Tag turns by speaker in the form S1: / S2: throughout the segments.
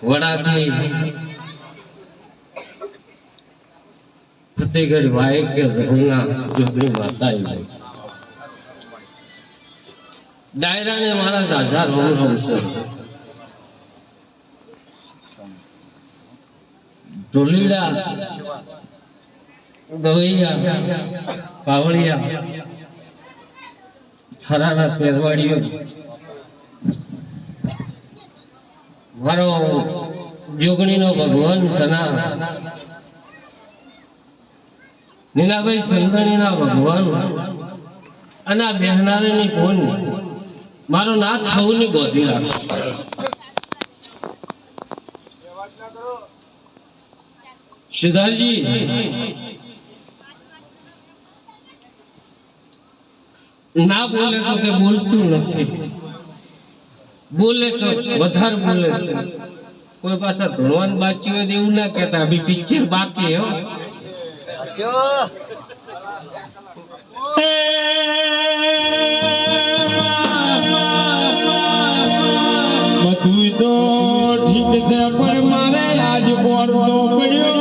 S1: વડાથી ફતેહગઢ વાયકે ઝઘરના જોગણી માતા ડાયરાને મારા ઝાઝા રોમ રોમ છે ઢોલીડા ગવૈયા પાવળિયા થરાના તેરવાડીઓ મારો જોગણીનો ભગવાન સના નીલાભાઈ સંતણીના ભગવાન અને આ બેહનારની કોણ મારો નાથ હવની બોધી રાખે સિદ્ધાર્થજી ના બોલે તો કે બોલતું નથી બોલે તો વધારે બોલે છે કોઈ પાછા ધોળવાન બાચી હોય એવું ના કહેતા અભી પિક્ચર બાકી હો
S2: બધું તો ઠીક છે પણ મારે આજ બોર તો પડ્યો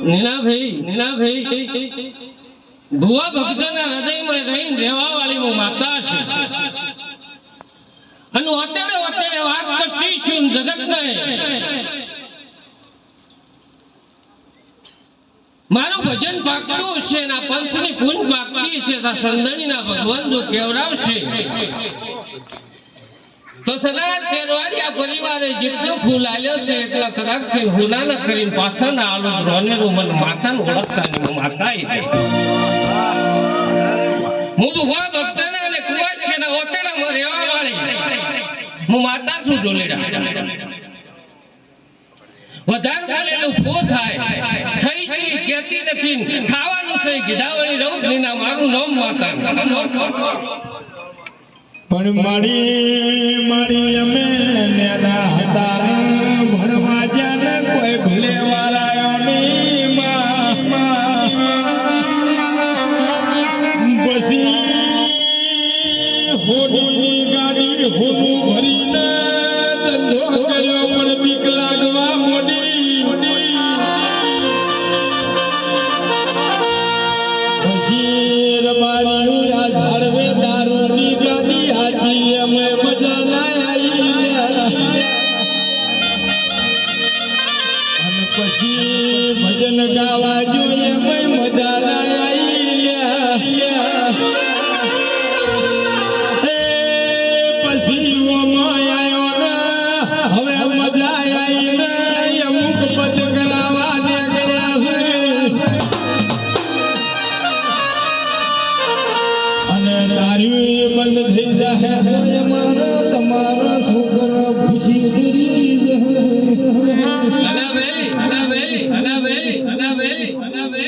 S1: નીલાભાઈ ભુવા ભક્તના હૃદયમાં રહીને રહેવા વાળી માતા છે અને અત્યારે વાત કરતી છું જગતને મારું ભજન પાકતું છે ના પંચની પૂન પાકતી છે તા સંદણીના ભગવાન જો કેવરાવશે તો સદા તેરવાડિયા પરિવારે જેટલો ફૂલ આલ્યો છે એટલા કદાચ છે હુલાના કરીને પાછળના આલો રોનેરું મન માતાનું ઓળખતા નહીં માતા હું તો વા ભક્તના અને કુવાસીના ઓતેડામાં રહેવા વાળી હું માતા છું ઢોલેડા વધારે બોલેલું ફો થાય થઈ ગઈ કેતી નથી ખાવાનું છે ગીધાવાળી રહું નીના મારું નામ માતા
S2: પણ મારી અમે નેના હતા ભણવા જ્યાં કોઈ ભલે વાળાયો નહીં પછી ભજન ગાવા જોઈએ ભાઈ મજા ના આવી લ્યા. પછી ઓમાં આવ્યો ને હવે મજા આવી ને અમુક પદ કરાવવા નીકળ્યા છે અને તારી બંધ થઈ જાય મારા તમારા છોકરા ખુશી કરી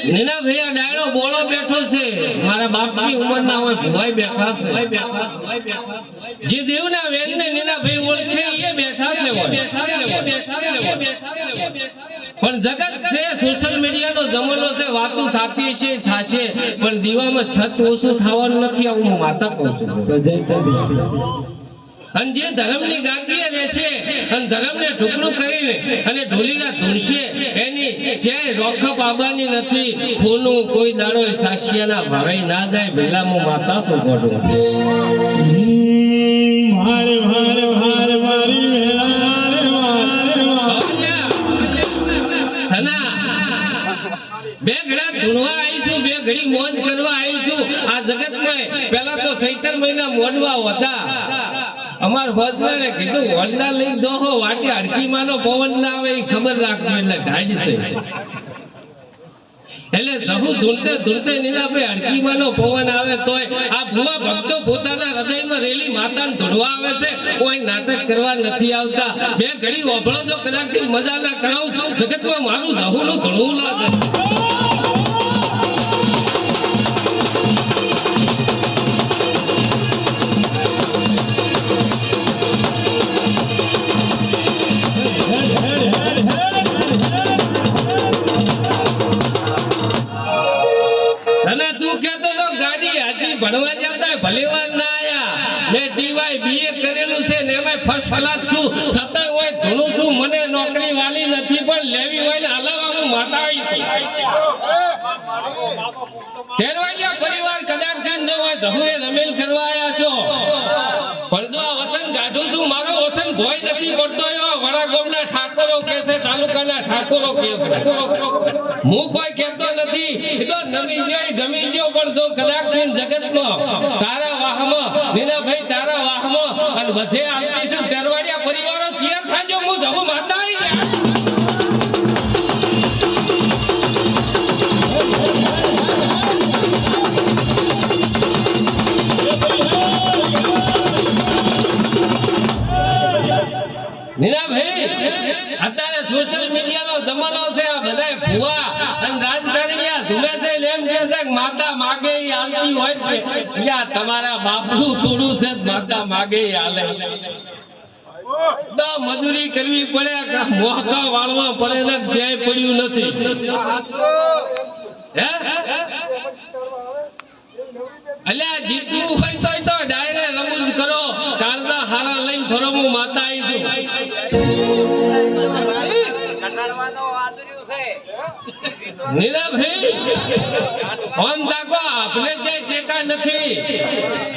S1: નીનાભાઈ આ ડાયરો બોલો બેઠો છે મારા બાપની ઉંમરના હોય ભુવાઈ બેઠા છે જે દેવના વેદને નીનાભાઈ ઓળખે એ બેઠા છે પણ જગત છે સોશિયલ મીડિયાનો જમાનો છે વાતો થતી છે થાશે પણ દીવામાં છત ઓછું થવાનું નથી આવું હું માતા કહું છું અને જે ધર્મની ગાદીએ રહેશે અને ધર્મને ઢોકળું કરીને અને ઢોલીના ધૂણશે એની જે રોખપ આવવાની નથી ફૂનું કોઈ દાડો સાસિયાના ભાવે ના જાય ભેલા હું માતા શું પડું
S2: મારે મારે મારે મારી વેળા રે મારે
S1: સના બે ઘડા ધૂણવા આવીશું બે ઘડી મોજ કરવા આવીશું આ જગતમાં પહેલા તો ચૈતર મહિના મોડવા હતા અમાર હોજવાને કીધું હોલના લઈ દો હો વાટી હડકીમાંનો પવન ના આવે એ ખબર રાખજો એટલે ઢાઢ છે એટલે સહુ ધૂળતે ધૂળતે નીનાભાઈ હડકીમાંનો પવન આવે તોય આ ભુવા ભક્તો પોતાના હૃદયમાં રેલી માતાને ધૂળવા આવે છે કોઈ નાટક કરવા નથી આવતા બે ઘડી ઓભળો જો કદાચ મજા ના કરાવું જગતમાં મારું રહુનું ધૂળવું લાગે ભણવા જતા ભલેવાર ના આયા મે ટીવાય બીએ કરેલું છે ને એમાં ફર્સ્ટ ક્લાસ છું સતાય હોય ધૂણું છું મને નોકરી વાલી નથી પણ લેવી હોય ને હલાવા હું માતા આવી છું તેરવાડિયા પરિવાર કદાચ જાન ન હોય જહુએ રમેલ કરવા આયા છો પણ જો આ વસન કાઢું છું મારો વસન ભોય નથી પડતો એવા વડા ગામના ઠાકોરો કે છે તાલુકાના ઠાકોરો કે છે હું કોઈ કહેતો નથી એ તો નમી જાય ગમી ગયો પણ જો કદાચ જગતનો તારા વાહમાં નીનાભાઈ તારા વાહમાં અને બધે આવતી છું તેરવાડિયા પરિવારો તૈયાર થાજો હું જવું માતા આવી ગયા નીનાભાઈ અત્યારે સોશિયલ મીડિયાનો જમાનો છે આ બધાય ભુવા અને રાજકારણીયા ધુમે છે એમ કહે છે કે માતા માગે ઈ આલતી હોય ને એટલે તમારા બાપનું તોડું છે માતા માગે ઈ આલે તો મજૂરી કરવી પડે કે મોહકા વાળવા પડે ને ક્યાંય પડ્યું નથી હે અલ્યા જીતવું હોય તો ડાયરે રમૂજ કરો કાળજા હારા લઈને ફરો હું માતા આવી છું નીનાભાઈ ઓમ તાકો આપણે જે ટેકા નથી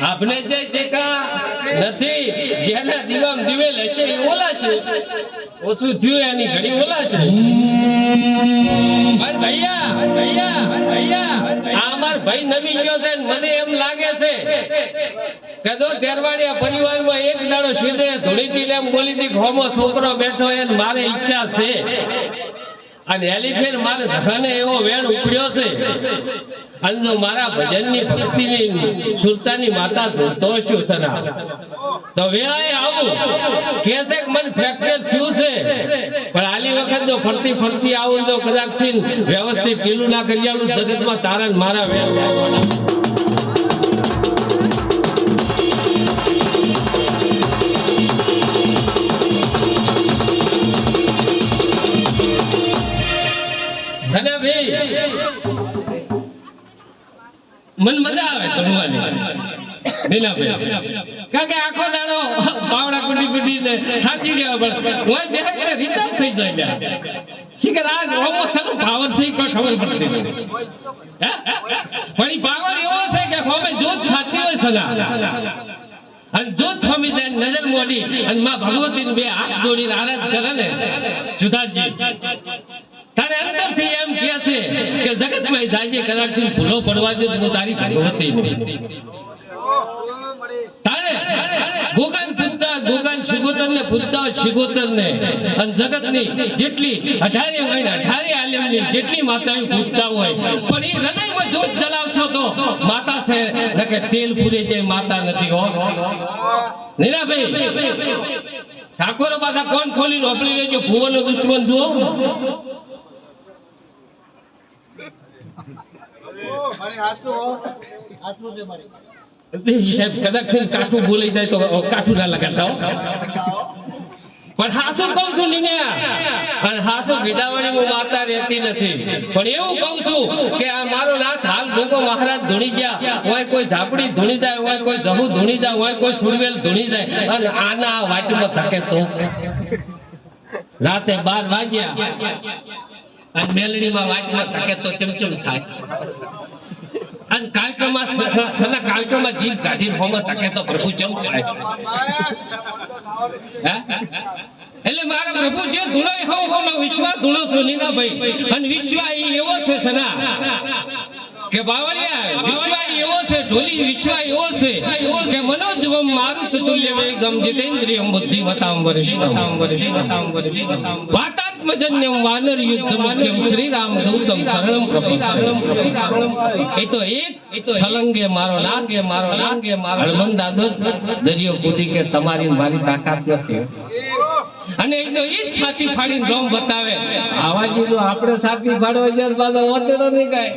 S1: આપણે જે ટેકા નથી જેના દીવામ દીવે લેશે એ ઓલાશે ઓછું થયું એની ઘડી ઓલાશે ભાઈ ભૈયા આ અમાર ભાઈ નમી ગયો છે મને એમ લાગે છે કે જો તેરવાડિયા પરિવારમાં એક દાડો સીધે ધોળીથી એમ બોલી હતી હોમો છોકરો બેઠો એ મારે ઈચ્છા છે અને એલિફેર મારે સખાને એવો વેણ ઉપડ્યો છે અને જો મારા ભજનની ભક્તિની સુરતાની માતા તો શું સના તો વેળાએ આવું કે છે કે મન ફ્રેક્ચર થયું છે પણ આલી વખત જો ફરતી ફરતી આવું તો કદાચ થી વ્યવસ્થિત ઢીલું ના કરી આલું જગતમાં તારા મારા વેણ લાગવાના મન મજા આવે ભણવાની કારણ કે આખો દાડો પાવડા કુટી કુટીને થાચી ગયા પણ કોઈ બે કરે રિચાર્જ થઈ જાય શીખર આ ઓમોશન પાવર છે કોઈ ખબર પડતી નથી પણ ઈ પાવર એવો છે કે હોમે જોત થાતી હોય સલા અને જોત હોમી જાય નજર મોડી અને માં ભગવતીને બે હાથ જોડીને આરાધ કરે ને જુદાજી તારે અંદર છે કે જગતમાં જાજે કદાચ ભૂલો પડવા દે તો તારી ભગવતી નહીં તારે ગોગાન પૂજતા ગોગાન શિગોતરને પૂજતા શિગોતરને અને જગતની જેટલી 18 મહિના 18 આલમની જેટલી માતાઓ પૂજતા હોય પણ એ હૃદયમાં જોત જલાવશો તો માતા છે નકે તેલ પૂરે જાય માતા નથી હો નીલાભાઈ ઠાકોરો પાછા કોણ ખોલીને ઓપડી લેજો ભુવનનો દુશ્મન જુઓ સાહેબ કદાચ કાઠું બોલાઈ જાય તો કાઠું ના લગાડતા હો પણ હાસુ કહું છું લીન્યા અને હાસુ વિદાવાણી હું માતા રહેતી નથી પણ એવું કહું છું કે આ મારો નાથ હાલ ગોગો મહારાજ ધૂણી ગયા હોય કોઈ ઝાપડી ધૂણી જાય હોય કોઈ જહુ ધૂણી જાય હોય કોઈ સુરવેલ ધૂણી જાય અને આના વાટમાં ધકે તો રાતે 12 વાગ્યા અને મેલડીમાં વાટમાં ધકે તો ચમચમ થાય અને કાલક્રમમાં સના કાલક્રમમાં જીભ કાઢીને હોમાં ધકે તો પ્રભુ જમ થાય એટલે મારા પ્રભુ જે ધૂળાય હો હોનો વિશ્વાસ ધૂળો છો નીનાભાઈ અને વિશ્વાસ એવો છે સના કે બાવળિયા વિશ્વાસ એવો છે ઢોલી વિશ્વાસ એવો છે કે મનોજવમ મારુત તુલ્ય વેગમ જીતેન્દ્રિયમ બુદ્ધિમતામ વરિષ્ઠમ વાતાત્મજન્યમ વાનર યુદ્ધ મુખ્યમ શ્રી રામ દૂતમ શરણમ પ્રપસ્તમ એ તો એક સલંગે મારો લાગે મારો હનુમાન દાદો દરિયો કૂદી કે તમારી મારી તાકાત નથી અને એ તો ઈ છાતી ફાડીને રોમ બતાવે આવાજી તો આપણે છાતી ફાડવા જાય પાછો ઓતડો નહીં કાય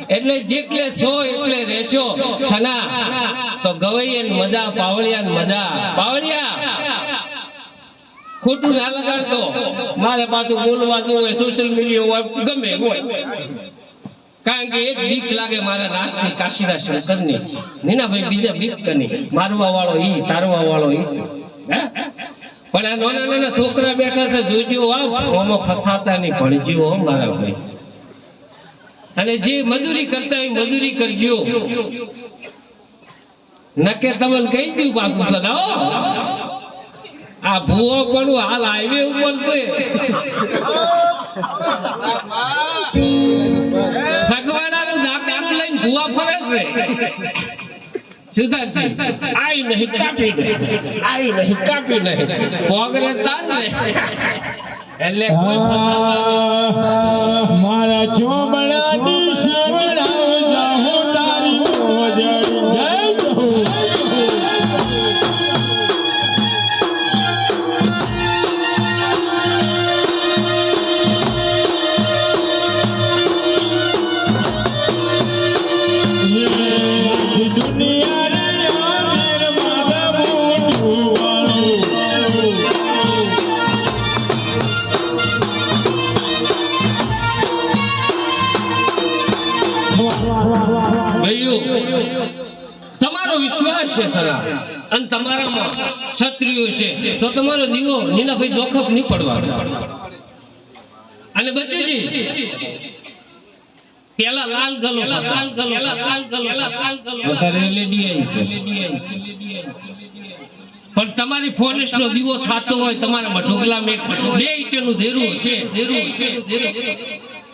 S1: એટલે જેટલે સો એટલે રેશો સના તો ગવૈયન મજા પાવળિયાન મજા પાવળિયા ખોટું ના લગાડતો મારે પાછું બોલવાતું હોય સોશિયલ મીડિયા હોય ગમે હોય કારણ કે એક બીક લાગે મારા નાથની કાશીના શંકરની નીનાભાઈ બીજા બીક કની મારવા વાળો ઈ તારવા વાળો ઈ છે પણ આ નાના નાના છોકરા બેઠા છે જોજો આમાં ફસાતા નહીં ભણજો મારા ભાઈ અને જે મજૂરી કરતા હોય મજૂરી કરજો નકે તમને કહી દઉં પાછું સલાવો આ ભૂવો પણ હાલ હાઈવે ઉપર છે સગવાડાનું દાંતેડું લઈને ભૂવા ફરે છે સુધાજી આઈ નહીં કાપી નહીં કોગરે તાન ને એટલે કોઈ ફસાતા
S2: મારા ચોબડા દી શેવડાવ જાહો તારી મોજડી જય
S1: તમારો વિશ્વાસ છે સરા અને તમારામાં ક્ષત્રિયો છે તો તમારો દીવો નીનાભાઈ જોખમ નહીં પડવાનો અને બચ્ચુજી પેલા લાલ ગલો અત્યારે LED આવી છે પણ તમારી ફોરેસ્ટ નો દીવો થાતો હોય તમારા ઢોકલામાં એક 2 ઈંટનું દેરું છે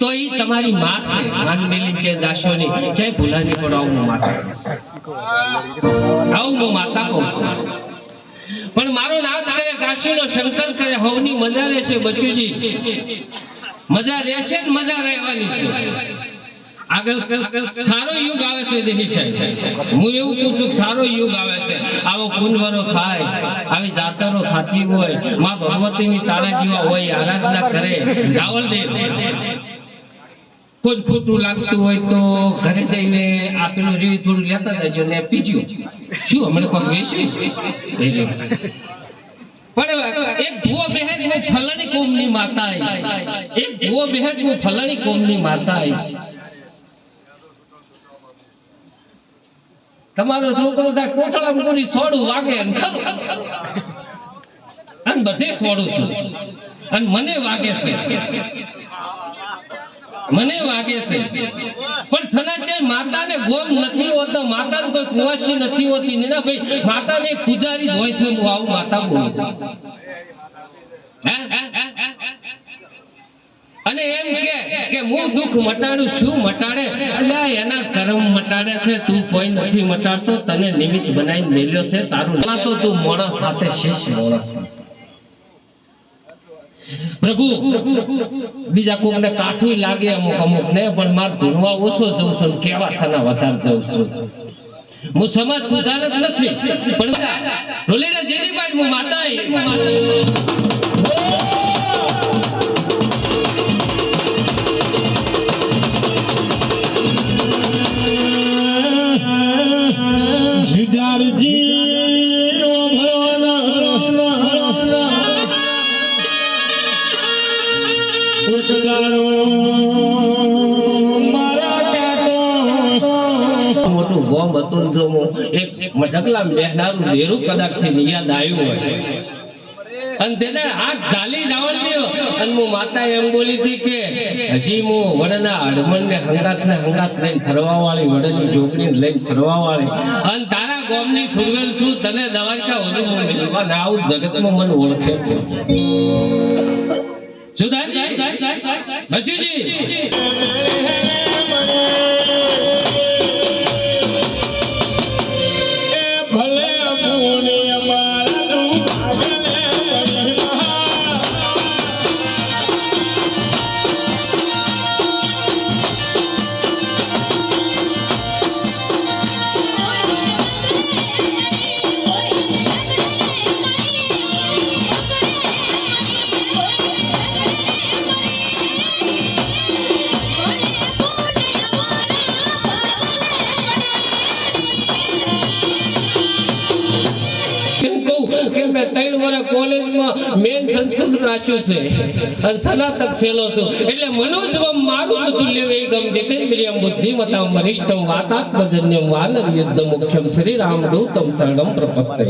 S1: તો ઈ તમારી માં છે માનમેલી છે જાશોની જય ભૂલાની પણ આવું માતા કહું છું પણ મારો નાથ કરે કાશીનો શંકર કરે હવની મજા રહેશે બચ્ચુજી મજા રહેશે ને મજા રહેવાની છે આગળ સારો યુગ આવે છે દેહી સાહેબ હું એવું કહું છું સારો યુગ આવે છે આવો પુનવરો થાય આવી જાતરો થતી હોય માં ભગવતીની તારા જેવા હોય આરાધના કરે રાવળ દે કોઈ ખોટું લાગતું હોય તો ઘરે જઈને આપેલું રીવી થોડું લેતા જજો ને પીજો શું હમણાં કોઈ વેચ્યું પણ એક ભૂવો બહેન હું ફલાણી કોમની માતા એક ભૂવો બહેન હું ફલાણી કોમની માતા તમારો છોકરો થાય કોથળામાં પૂરી સોડું વાગે અને ખરું અને બધે સોડું છું અને મને વાગે છે પણ સનાચર માતાને ગોમ નથી હોતો માતાને કોઈ કુવાસી નથી હોતી ને ભાઈ માતાને પૂજારી જ હોય છે હું આવું માતા બોલું છું અને એમ કે કે હું દુઃખ મટાડું શું મટાડે એટલે એના કર્મ મટાડે છે તું કોઈ નથી મટાડતો તને નિમિત્ત બનાવી મેલ્યો છે તારું ના તો તું મોણસ સાથે શેષ મોણસ પ્રભુ બીજા કોકને કાઠું લાગે અમુક ને પણ માર ધૂણવા ઓછો જઉં છું કેવા સના વધારે જઉં છું હું સમાજ સુધારક નથી પણ રોલેડા જેની બાદ હું માતા
S2: જુજારજી ઓ ભગવાન એક દાડો મારા કાકો
S1: મોટું ગોમ હતું જો હું એક મટકલા બેહનારું દેરું કદાચ થી યાદ આવ્યું હોય અને તેને હાથ ઝાલી ડાવણ દયો અને હું માતા એમ બોલી હતી કે હજી હું વડના હડમન ને હંગાત લઈને ફરવા વાળી વડની જોગણી લઈને ફરવા વાળી અને તારા ગોમની સુરવેલ છું તને દવારકા વધુ મળવા ના આવું જગતમાં મને ઓળખે સુધાજી ભજીજી
S2: ભલે પૂને અમારા તું ભાગલે
S1: મેન સંસ્કૃત રાખ્યું છે અને સનાતક થયેલો હતો એટલે મનોજવમ મારું તુલ્ય વેગમ જીતેન્દ્રિયમ બુદ્ધિમતામ વરિષ્ઠમ વાતાત્મજન્યમ વાનર યુદ્ધ મુખ્યમ શ્રી રામદૂતમ શરણમ પ્રપસ્તે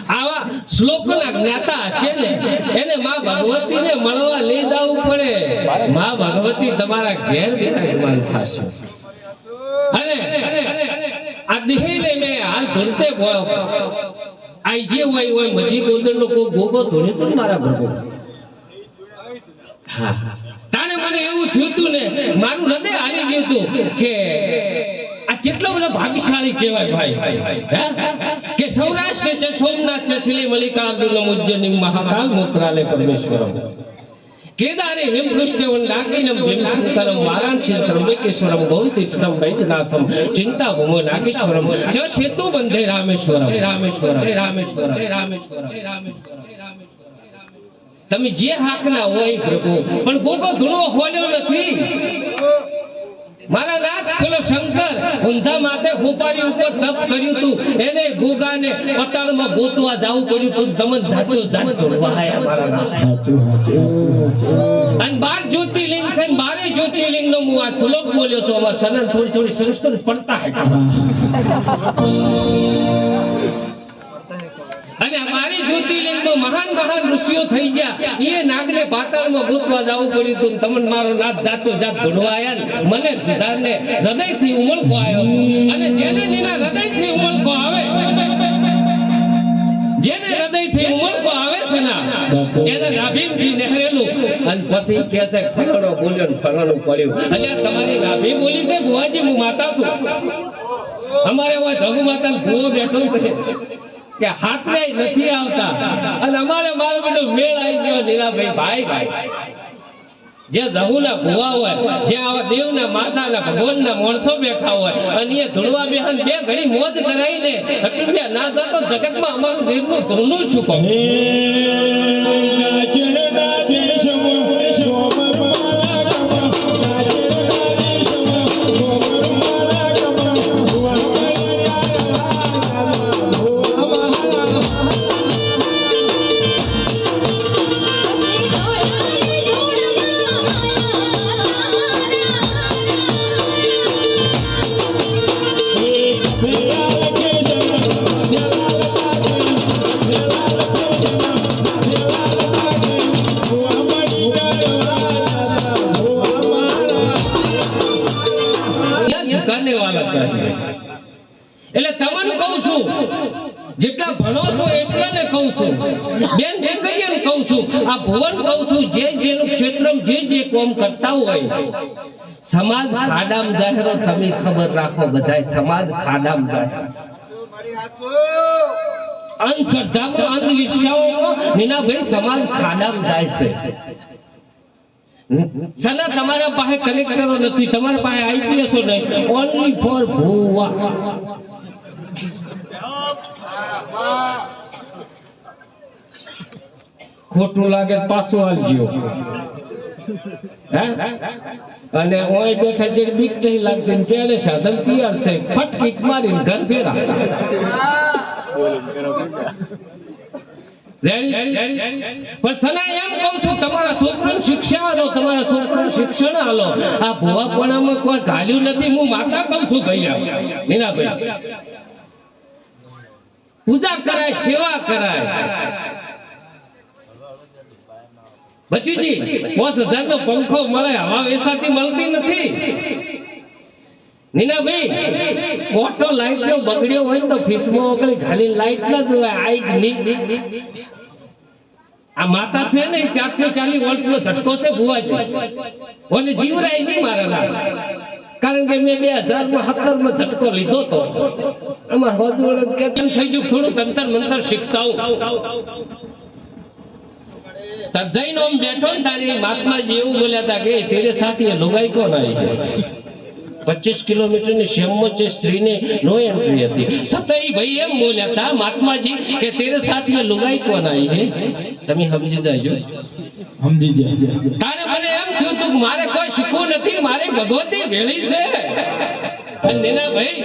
S1: આવા શ્લોકના જ્ઞાતા હશે ને એને માં ભગવતીને મળવા લઈ જવું પડે માં ભગવતી તમારા ઘેર વિરાજમાન થશે અને આ દિહીને મેં હાલ ધૂળતે આઈ જે હોય મજી ગોંદરનો કોઈ ગોગો ધોને તો મારા ભગો હા તાને મને એવું થયું તું ને મારું હૃદય હાલી ગયું તું કે આ કેટલો બધો ભાગ્યશાળી કહેવાય ભાઈ કે સૌરાષ્ટ્ર છે સોમનાથ છે શ્રી મલ્લિકાર્જુન ઉજ્જૈની મહાકાલ મોકરાલે પરમેશ્વરમ केदारे हिम पृष्ठवं नागिनं भीमशंकरं वाराणसी त्र्यंबकेश्वरं गौरीतीर्थं वैद्यनाथं चिंताभूमो नागेश्वरं च सेतु बंधे रामेश्वरम તમે જે હાકના હોય પ્રભુ પણ ગોગો ધૂણો હોલ્યો નથી મારા નાથ પેલો શંકર ઊંધા માથે ખોપારી ઉપર તપ કર્યું તું એને ગોગાને પતાળમાં ગોતવા જાવું પડ્યું તું દમન જાતો ધોળવાયા મારા નાથ અને 12 જ્યોતિર્લિંગ છે 12 જ્યોતિર્લિંગ નો હું આ શ્લોક બોલ્યો છું આમાં સનન થોડી સંસ્કૃત પડતા હે અને અમારી જ્યોતિર્લિંગ નો મહાન ઋષિઓ થઈ ગયા એ નાગને પાતાળમાં ગોતવા જવું પડ્યું તું તમને મારો નાથ જાતો ધોળવાયા મને જુદારને હૃદયથી ઉમળકો આવ્યો અને જેને નીના હૃદયથી ઉમળકો આવે જેને હૃદયથી ઉમળકો આવે છે ના એને નાભીથી નહેરેલું અને પછી કહે છે ફલાણો બોલ્યો ને ફલાણું પડ્યું એટલે તમારી નાભી બોલી છે ભુવાજી હું માતા છું અમારે હવે જગુ માતા ભૂવો બેઠો છે કે હાથને નથી આવતા અને અમારે મારો બધો મેળ આવી ગયો નીલાભાઈ ભાઈ જે જહુના ભુવા હોય જે આવા દેવના માતાના ભગવાનના માણસો બેઠા હોય અને એ ધૂળવા બેહન બે ઘડી મોજ કરાઈને એટલે ના જતો જગતમાં અમારું દેવનું ધૂળનું શું કહું એટલે તમને કહું છું જેટલા ભણો છો એટલા ને કહું છું બેન દીકરીઓને કહું છું આ ભુવન કહું છું જે જેનું ક્ષેત્ર જે કોમ કરતા હોય સમાજ ખાડામ જાહેરો તમે ખબર રાખો બધાય સમાજ ખાડામ જાહેર અંધશ્રદ્ધામાં અંધવિશ્વાસોમાં મીનાભાઈ સમાજ ખાડામ જાય છે સના તમારા પાસે કલેક્ટરો નથી તમારા પાસે આઈપીએસો નહીં ઓનલી ફોર ભૂવા ખોટું લાગે તો પાછું આવજો અને ઓય બેઠા જે બીક નહીં લાગતી કેને સાધન તૈયાર છે ફટકીક મારીને ઘર ફેરા પણ સના એમ કહું છું તમારા છોકરાને શિક્ષા આલો તમારા છોકરાને શિક્ષણ આલો આ ભુવાપણામાં કોઈ ગાલ્યું નથી હું માતા કહું છું ભૈયા મીનાભાઈ પૂજા કરાય સેવા કરાય બચીજી 50,000 નો પંખો મળે હવા વેસાતી મળતી નથી નીનાભાઈ મોટો લાઈટ નો બગડ્યો હોય તો ફીસમાં ઓગળી ખાલી લાઈટ ના જોવાય આઈ આ માતા છે ને 440 વોલ્ટ નો ઝટકો છે ભુવાજી ઓને જીવરાય નહીં મારા કારણ કે મેં 2017 માં ઝટકો લીધો તો અમાર હોજવડ કે કેમ થઈ ગયું થોડું તંતર મંતર શીખતા હું તર જઈને ઓમ બેઠો ને તારી મહાત્માજી એવું બોલ્યા હતા કે તેરે સાથી લુગાઈ કોણ આવી 25 કિલોમીટર ની શેમમાં જે સ્ત્રીને નો એન્ટ્રી હતી સતઈ ભાઈ એમ બોલ્યા હતા મહાત્માજી કે તેરે સાથી લુગાઈ કોણ આવી હે તમે સમજી જાજો
S2: સમજી જાય
S1: તારે મને એમ થયું તું મારે કોઈ શીખવું નથી મારે ભગવતી ભેળી છે અને નેના ભાઈ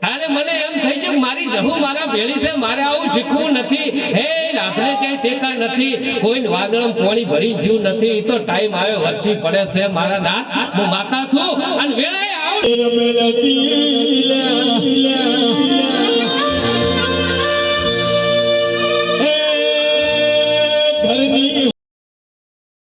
S1: તારે મને એમ થઈ છે મારી જહુ મારા ભેળી છે મારે આવું શીખવું નથી હે આપણે જે ટેકા નથી કોઈ વાદળમ પાણી ભરી જ્યું નથી તો ટાઈમ આવે વરસી પડે છે મારા નાથ હું માતા છું અને વેળાએ આવું
S2: રમેલતી